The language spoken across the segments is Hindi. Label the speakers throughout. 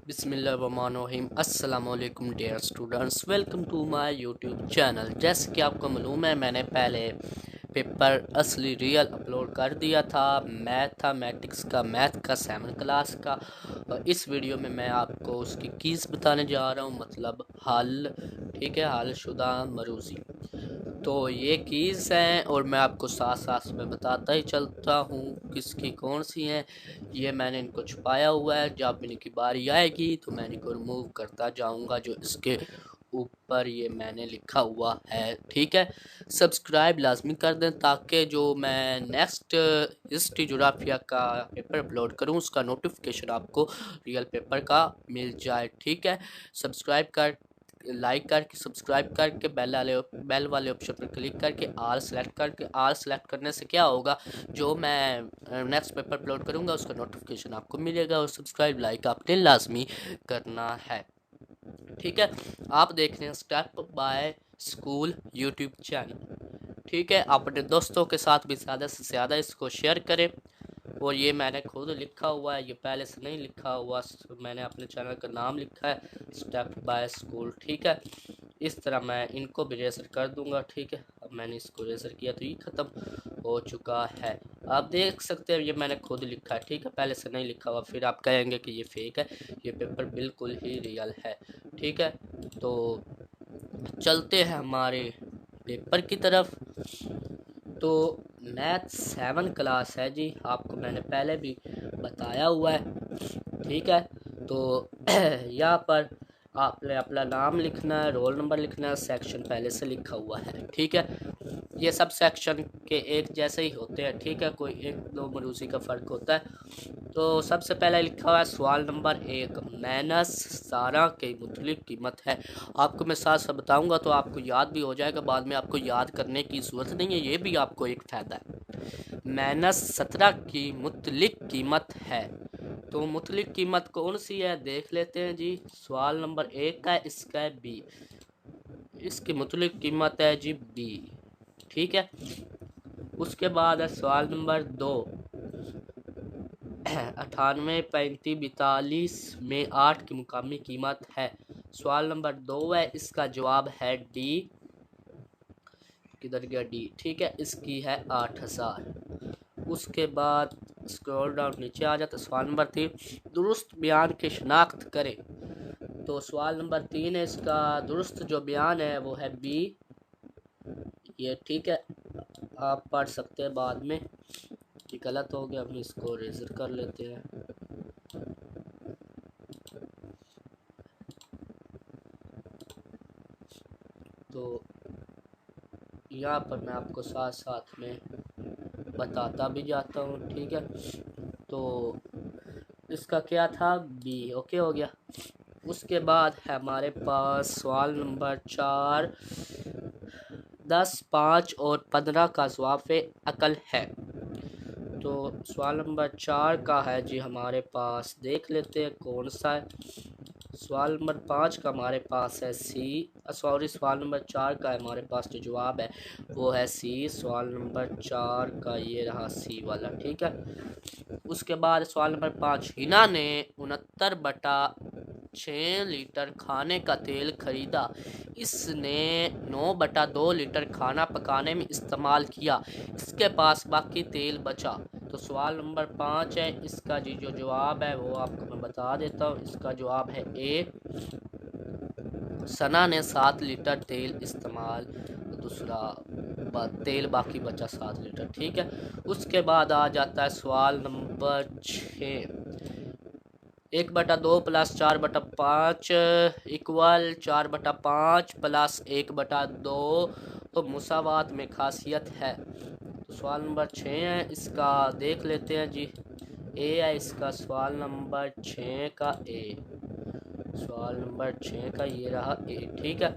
Speaker 1: बिस्मिल्लाहिर्रहमानिर्रहीम अस्सलामुअलैकुम dear students, welcome to my YouTube channel. जैसे कि आपको मालूम है, मैंने पहले पेपर असली रियल अपलोड कर दिया था मैथमेटिक्स का, मैथ का 7 क्लास का। और इस वीडियो में मैं आपको उसकी कीज़ बताने जा रहा हूँ, मतलब हल। ठीक है, हल शुदा मरूज़ी। तो ये कीज़ हैं और मैं आपको साथ साथ में बताता ही चलता हूँ किसकी कौन सी हैं। ये मैंने इनको छुपाया हुआ है, जब इनकी बारी आएगी तो मैं इनको रिमूव करता जाऊँगा जो इसके ऊपर ये मैंने लिखा हुआ है। ठीक है, सब्सक्राइब लाजमी कर दें ताकि जो मैं नेक्स्ट हिस्ट्री जोग्राफिया का पेपर अपलोड करूँ उसका नोटिफिकेशन आपको रियल पेपर का मिल जाए। ठीक है, सब्सक्राइब कर लाइक करके सब्सक्राइब करके बेल वाले ऑप्शन पर क्लिक करके आल सेलेक्ट करने से क्या होगा, जो मैं नेक्स्ट पेपर अपलोड करूंगा उसका नोटिफिकेशन आपको मिलेगा। और सब्सक्राइब लाइक आपने लाजमी करना है। ठीक है, आप देख रहे हैं step by school YouTube channel. ठीक है, अपने दोस्तों के साथ भी ज़्यादा से ज़्यादा इसको शेयर करें। और ये मैंने खुद लिखा हुआ है, ये पहले से नहीं लिखा हुआ, मैंने अपने चैनल का नाम लिखा है स्टेप बाय स्कूल। ठीक है, इस तरह मैं इनको भी रेजर कर दूंगा। ठीक है, अब मैंने इसको रेजर किया तो ये ख़त्म हो चुका है। आप देख सकते हैं ये मैंने खुद लिखा है। ठीक है, पहले से नहीं लिखा हुआ, फिर आप कहेंगे कि ये फेक है। ये पेपर बिल्कुल ही रियल है। ठीक है, तो चलते हैं हमारे पेपर की तरफ। तो मैथ 7 क्लास है जी, आपको मैंने पहले भी बताया हुआ है। ठीक है, तो यहाँ पर आपने अपना नाम लिखना है, रोल नंबर लिखना है, सेक्शन पहले से लिखा हुआ है। ठीक है, ये सब सेक्शन के एक जैसे ही होते हैं। ठीक है, कोई एक दो मरूसी का फ़र्क होता है। तो सबसे पहले लिखा हुआ है सवाल नंबर 1, माइनस 17 के मुतलिक कीमत है। आपको मैं साथ साथ बताऊंगा तो आपको याद भी हो जाएगा, बाद में आपको याद करने की ज़रूरत नहीं है, ये भी आपको एक फ़ायदा है। माइनस 17 की मुतलिक कीमत है, तो मुतलिक कीमत कौन सी है देख लेते हैं जी। सवाल नंबर 1 का है, इसका है बी, इसकी मुतलिक कीमत है जी बी। ठीक है, उसके बाद है सवाल नंबर 2, 98 35 42 में 8 की मुकामी कीमत है। सवाल नंबर 2 है, इसका जवाब है डी। किधर गया डी? ठीक है, इसकी है 8000। उसके बाद स्क्रॉल डाउन नीचे आ जाता है। सवाल नंबर 3, दुरुस्त बयान की शनाख्त करें। तो सवाल नंबर 3 है, इसका दुरुस्त जो बयान है वो है बी। ये ठीक है, आप पढ़ सकते हैं बाद में। ये गलत हो गया, हम इसको रेजर कर लेते हैं। तो यहाँ पर मैं आपको साथ साथ में बताता भी जाता हूँ। ठीक है, तो इसका क्या था बी। ओके हो गया। उसके बाद है हमारे पास सवाल नंबर 4, 10, 5 और 15 का जवाब अकल है। तो सवाल नंबर 4 का है जी हमारे पास, देख लेते हैं कौन सा है। सवाल नंबर 5 का हमारे पास है सी, सॉरी सवाल नंबर 4 का हमारे पास जो जवाब है वो है सी। सवाल नंबर 4 का ये रहा सी वाला। ठीक है, उसके बाद सवाल नंबर 5, हिना ने 69/6 लीटर खाने का तेल खरीदा, इसने 9/2 लीटर खाना पकाने में इस्तेमाल किया, इसके पास बाकी तेल बचा। तो सवाल नंबर 5 है, इसका जी जो जवाब है वो आपको मैं बता देता हूँ। इसका जवाब है ए, सना ने 7 लीटर तेल इस्तेमाल, दूसरा तेल बाकी बचा 7 लीटर। ठीक है, उसके बाद आ जाता है सवाल नंबर 6, 1/2 प्लस 4/5 इक्वल 4/5 प्लस 1/2, तो मुसावात में खासियत है। तो सवाल नंबर 6 है, इसका देख लेते हैं जी। ए है इसका, सवाल नंबर 6 का ए, सवाल नंबर 6 का ये रहा ए। ठीक है,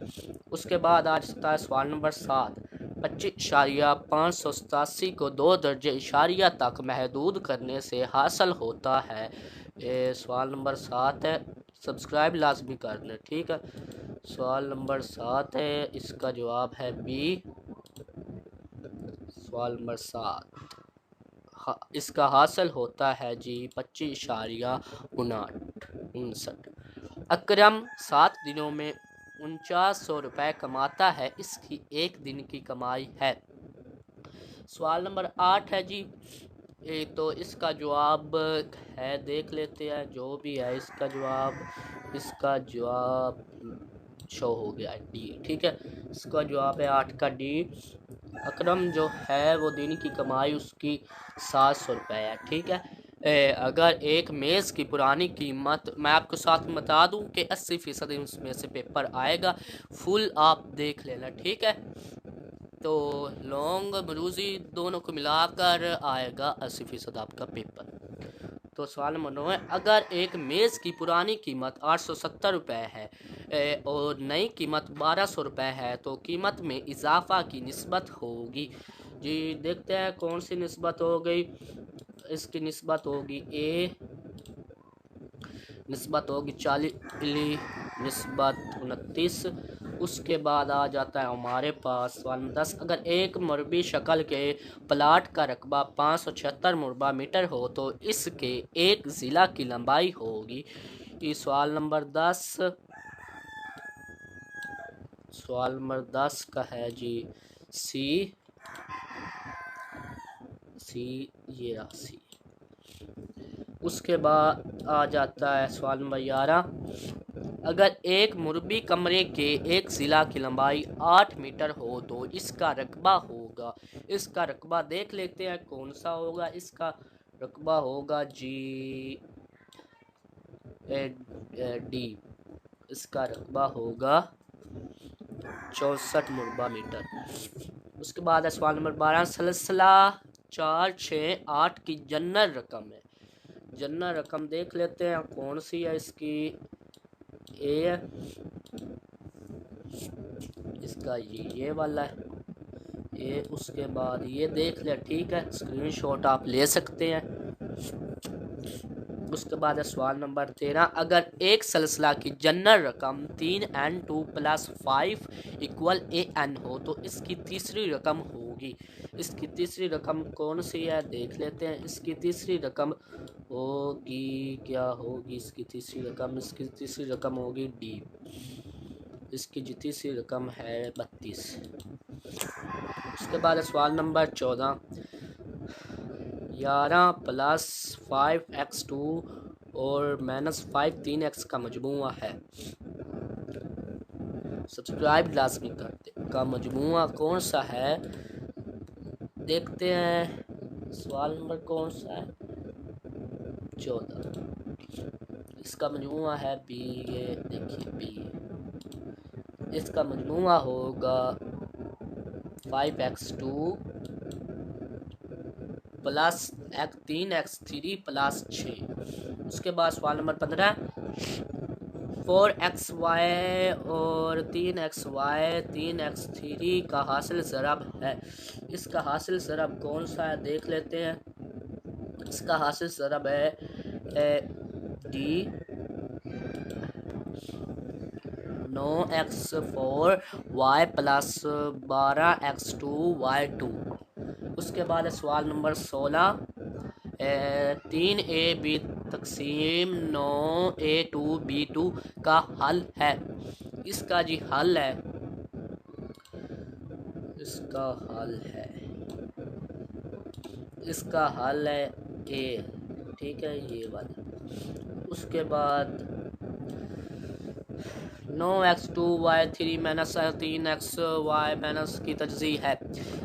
Speaker 1: उसके बाद आ जाता है सवाल नंबर 7, 25,587 को 2 दर्जे इशारिया तक महदूद करने से हासिल होता है। ये सवाल नंबर 7 है, सब्सक्राइब लाजमी कर दें। ठीक है, सवाल नंबर 7 है, इसका जवाब है बी। सवाल नंबर 7 इसका हासिल होता है जी 25,59। अकरम 7 दिनों में 4900 रुपये कमाता है, इसकी एक दिन की कमाई है। सवाल नंबर 8 है जी। तो इसका जवाब है, देख लेते हैं जो भी है इसका जवाब शो हो गया डी। ठीक है, इसका जवाब है 8 का डी। अकरम जो है वो दिन की कमाई उसकी 700 रुपये है। ठीक है, अगर एक मेज़ की पुरानी कीमत, मैं आपको साथ में बता दूं कि 80% उसमें से पेपर आएगा, फुल आप देख लेना। ठीक है, तो लॉन्ग मरूजी दोनों को मिलाकर आएगा 80% आपका पेपर। तो सवाल नंबर 9 है, अगर एक मेज़ की पुरानी कीमत 870 रुपये है और नई कीमत 1200 रुपये है, तो कीमत में इजाफा की निस्बत होगी जी। देखते हैं कौन सी निस्बत हो गई। इसकी निस्बत होगी ए, निस्बत होगी 40, निस्बत 29। उसके बाद आ जाता है हमारे पास सवाल 10, अगर एक मुरबी शक्ल के प्लाट का रकबा 576 मुरबा मीटर हो तो इसके एक ज़िला की लंबाई होगी। ये सवाल नंबर 10, सवाल नंबर 10 का है जी सी, ये रहा सी। उसके बाद आ जाता है सवाल नंबर 11, अगर एक मुरबी कमरे के एक ज़िला की लंबाई 8 मीटर हो तो इसका रकबा होगा। इसका रकबा देख लेते हैं कौन सा होगा। इसका रकबा होगा जी डी। इसका रकबा होगा 64 मुरबा मीटर। उसके बाद है सवाल नंबर 12, सलसला 4, 6, 8 की जनरल रकम है। जनरल रकम देख लेते हैं कौन सी है। इसकी ए, इसका ये वाला है ए। उसके बाद ये देख ले। ठीक है, स्क्रीनशॉट आप ले सकते हैं। उसके बाद है सवाल नंबर 13, अगर एक सलसला की जनरल रकम 3n2 + 5 = an हो तो इसकी तीसरी रकम होगी। इसकी तीसरी रकम कौन सी है देख लेते हैं। इसकी तीसरी रकम होगी, क्या होगी इसकी तीसरी रकम? इसकी तीसरी रकम होगी डी। इसकी जो तीसरी रकम है 32। उसके बाद सवाल नंबर 14, 11 + 5x2 और -5 3x का मजमूआ है। सब्सक्राइब लाजमी कर दे। का मजमूआ कौन सा है देखते हैं। सवाल नंबर कौन सा है? 14। इसका मजमूआ है बी। ये देखिए बी। इसका मजमूआ होगा 5x2 + 3x3 + 6। उसके बाद सवाल नंबर 15, 4xy और 3xy 3x3 का हासिल ज़रब है। इसका हासिल ज़रब कौन सा है देख लेते हैं। इसका हासिल ज़रब है D. 9x4 y + 12x2 y2। उसके बाद सवाल नंबर 16, 3ab तक़सीम 9a2b2 का हल है। इसका जी हल है, इसका हल है ए। ठीक है, ये वाला। उसके बाद 9x2y3 - 3xy- की तजज़ी है।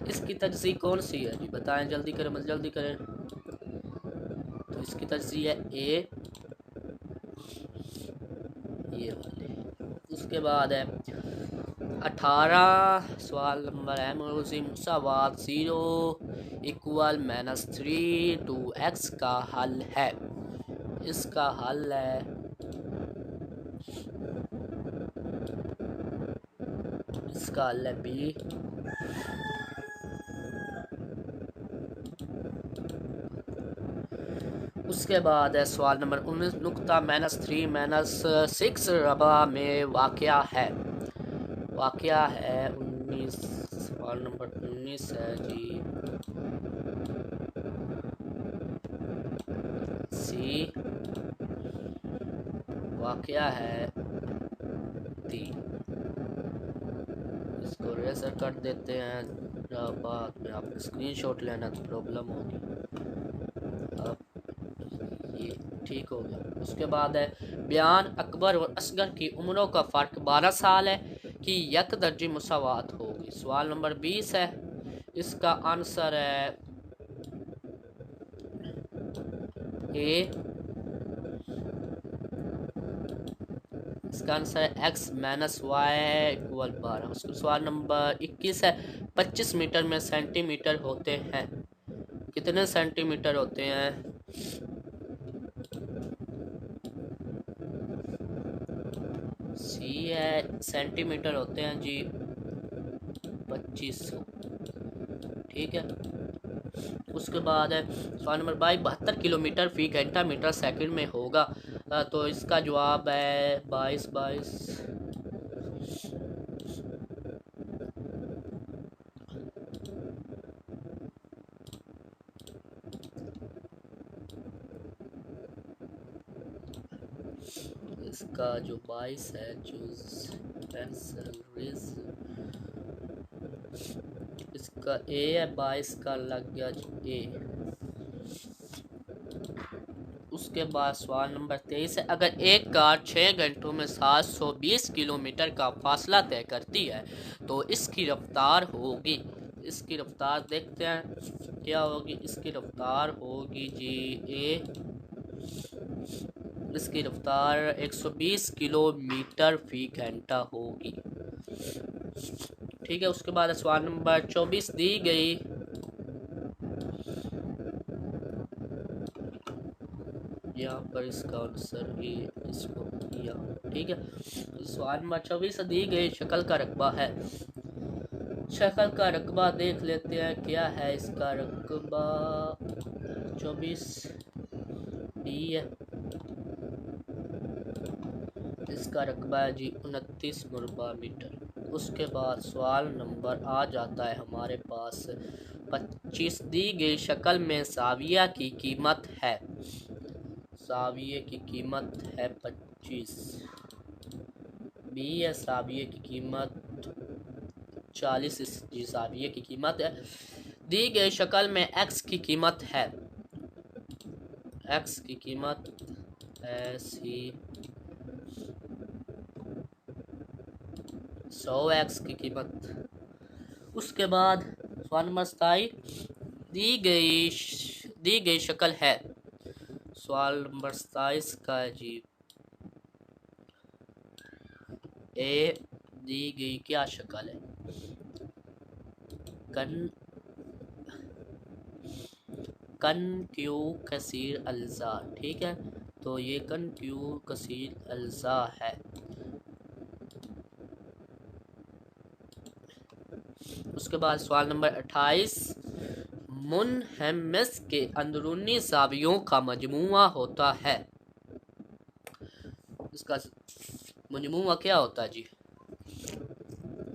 Speaker 1: इसकी तजज़ी कौन सी है जी बताएं, जल्दी करें, जल्दी करें। तो इसकी तजज़ी है ए, ये वाले। उसके बाद है 18, सवाल नंबर है मुसावात 0 = -3 2x का हल है। इसका हल है, इसका हल है बी। उसके बाद है सवाल नंबर 19, नुक्ता -3 - 6 रबा में वाक़या है। वाक़या है 19। सवाल नंबर 19 है जी सी। वाक़या है थी। इसको रेजर कर देते हैं, बाद में आपको स्क्रीनशॉट लेना तो प्रॉब्लम होगी। अब ये ठीक हो गया। उसके बाद है बयान अकबर और असगर की उम्रों का फ़र्क 12 साल है कि यक दर्जी मुसावात होगी। सवाल नंबर 20 है, इसका आंसर है ए, इसका आंसर है एक्स माइनस वाई इक्वल 12। उसका सवाल नंबर 21 है, 25 मीटर में सेंटीमीटर होते हैं, कितने सेंटीमीटर होते हैं? सी है, सेंटीमीटर होते हैं जी 2500। ठीक है। उसके बाद है सवाल नंबर 72 किलोमीटर फी घंटा मीटर सेकंड में होगा। तो इसका जवाब है 22। इसका जो 22 है, चूज पेंसिल रेज, इसका ए है, 22 का लग गया जी ए। उसके बाद सवाल नंबर 23 है, अगर एक कार 6 घंटों में 720 किलोमीटर का फासला तय करती है तो इसकी रफ्तार होगी, इसकी रफ्तार देखते हैं क्या होगी। इसकी रफ्तार होगी जी ए, इसकी रफ्तार 120 किलोमीटर फी घंटा होगी। ठीक है। उसके बाद सवाल नंबर 24 दी गई यहाँ पर, इसका आंसर ये इसको किया। ठीक है। सवाल नंबर 24 दी गई शक्ल का रकबा है, शक्ल का रकबा देख लेते हैं क्या है इसका रकबा। 24 डी है, इसका रकबा है जी 29 मुरबा मीटर। उसके बाद सवाल नंबर आ जाता है हमारे पास 25 दी गई शक्ल में साविया की कीमत है, साविये की कीमत है 25। बी है, साविये की कीमत 40, जी साविये की कीमत है। दी गई शक्ल में एक्स की कीमत है, एक्स की कीमत है सी 100 की कीमत। उसके बाद सवाल नंबर 27 दी गई शक्ल है, सवाल नंबर 27 का है जी ए, दी गई क्या शक्ल है, कनक्यू कसीर अल्जा। ठीक है। तो ये कनक्यू कसीर अल्जा है। उसके बाद सवाल नंबर 28 मुनहम्मिस के अंदरूनी ज़ावियों का मजमूआ होता है, इसका मजमूआ क्या होता है जी?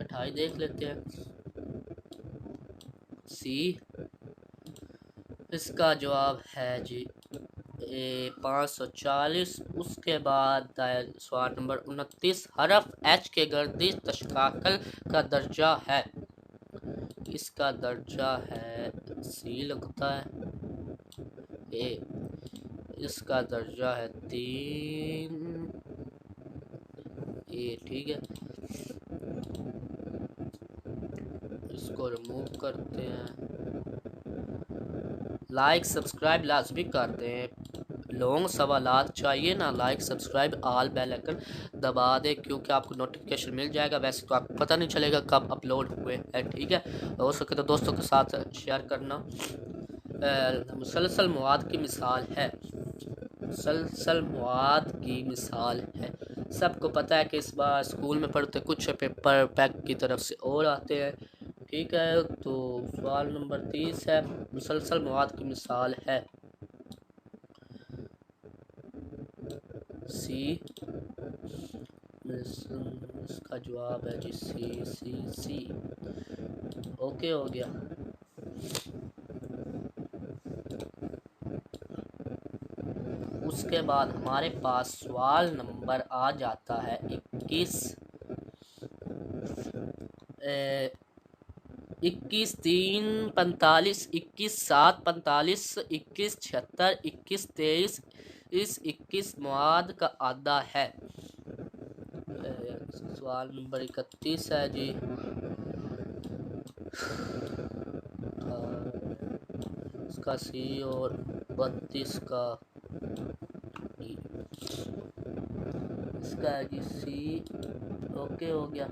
Speaker 1: 28 देख लेते हैं। सी, इसका जवाब है जी 540। उसके बाद सवाल नंबर 29 हरफ एच के गर्दिश तशकाकल का दर्जा है, इसका दर्जा है सी लगता है ए, इसका दर्जा है 3 ए। ठीक है। इसको रिमूव करते हैं। लाइक सब्सक्राइब लाजमी करते हैं, लॉन्ग सवालात चाहिए ना, like subscribe all bell icon दबा दे, क्योंकि आपको नोटिफिकेशन मिल जाएगा। वैसे तो आपको पता नहीं चलेगा कब अपलोड हुए हैं। ठीक है। हो सके तो दोस्तों के साथ शेयर करना। मुसलसल मवाद की मिसाल है, मुसलसल मवाद की मिसाल है। सबको पता है कि इस बार स्कूल में पढ़ते कुछ पेपर पैक की तरफ से और आते हैं। ठीक है। तो सवाल नंबर 30 है, मुसलसल मवाद की मिसाल है सी, इसका जवाब है जी सी। ओके हो गया। उसके बाद हमारे पास सवाल नंबर आ जाता है 21 21/3/45, 21/7/45, 21/76, 21/23, इस 21 मवाद का आधा है। सवाल नंबर 31 है जी। इसका सी और 32 का इसका है जी सी। ओके हो गया।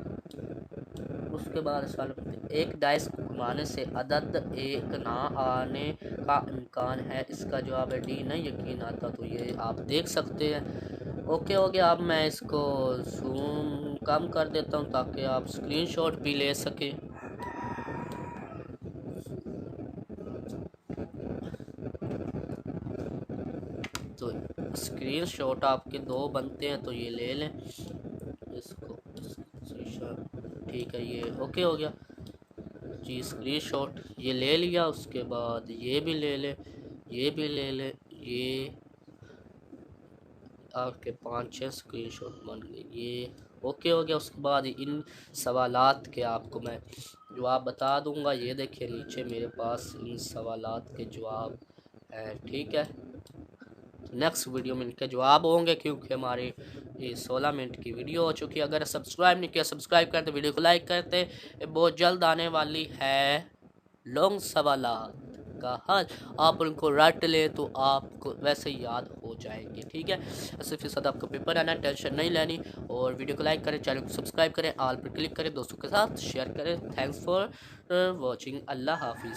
Speaker 1: उसके बाद सवाल एक डाइस को घुमाने से अदद एक ना आने का इम्कान है। इसका जवाब है डी, नहीं यकीन आता तो ये आप देख सकते हैं। ओके हो गया। अब मैं इसको जूम कम कर देता हूँ ताकि आप स्क्रीनशॉट भी ले सकें। तो स्क्रीनशॉट आपके 2 बनते हैं तो ये ले लें इसको। ठीक है, ये ओके हो गया जी। स्क्रीनशॉट ये ले लिया। उसके बाद ये भी ले ले, ये भी ले ले, ये आपके 5-6 स्क्रीनशॉट बन गए। ये ओके हो गया। उसके बाद इन सवालात के आपको मैं जवाब बता दूंगा। ये देखिए नीचे मेरे पास इन सवालात के जवाब हैं। ठीक है, नेक्स्ट वीडियो में इनके जवाब होंगे क्योंकि हमारी ये 16 मिनट की वीडियो हो चुकी है। अगर सब्सक्राइब नहीं किया सब्सक्राइब करते, वीडियो को लाइक करते। बहुत जल्द आने वाली है लॉन्ग सवालात का हल। आप उनको रट ले तो आपको वैसे ही याद हो जाएंगे। ठीक है, 80% आपका पेपर आना, टेंशन नहीं लेनी। और वीडियो को लाइक करें, चैनल को सब्सक्राइब करें, ऑल पर क्लिक करें, दोस्तों के साथ शेयर करें। Thanks for watching. अल्लाह हाफिज़।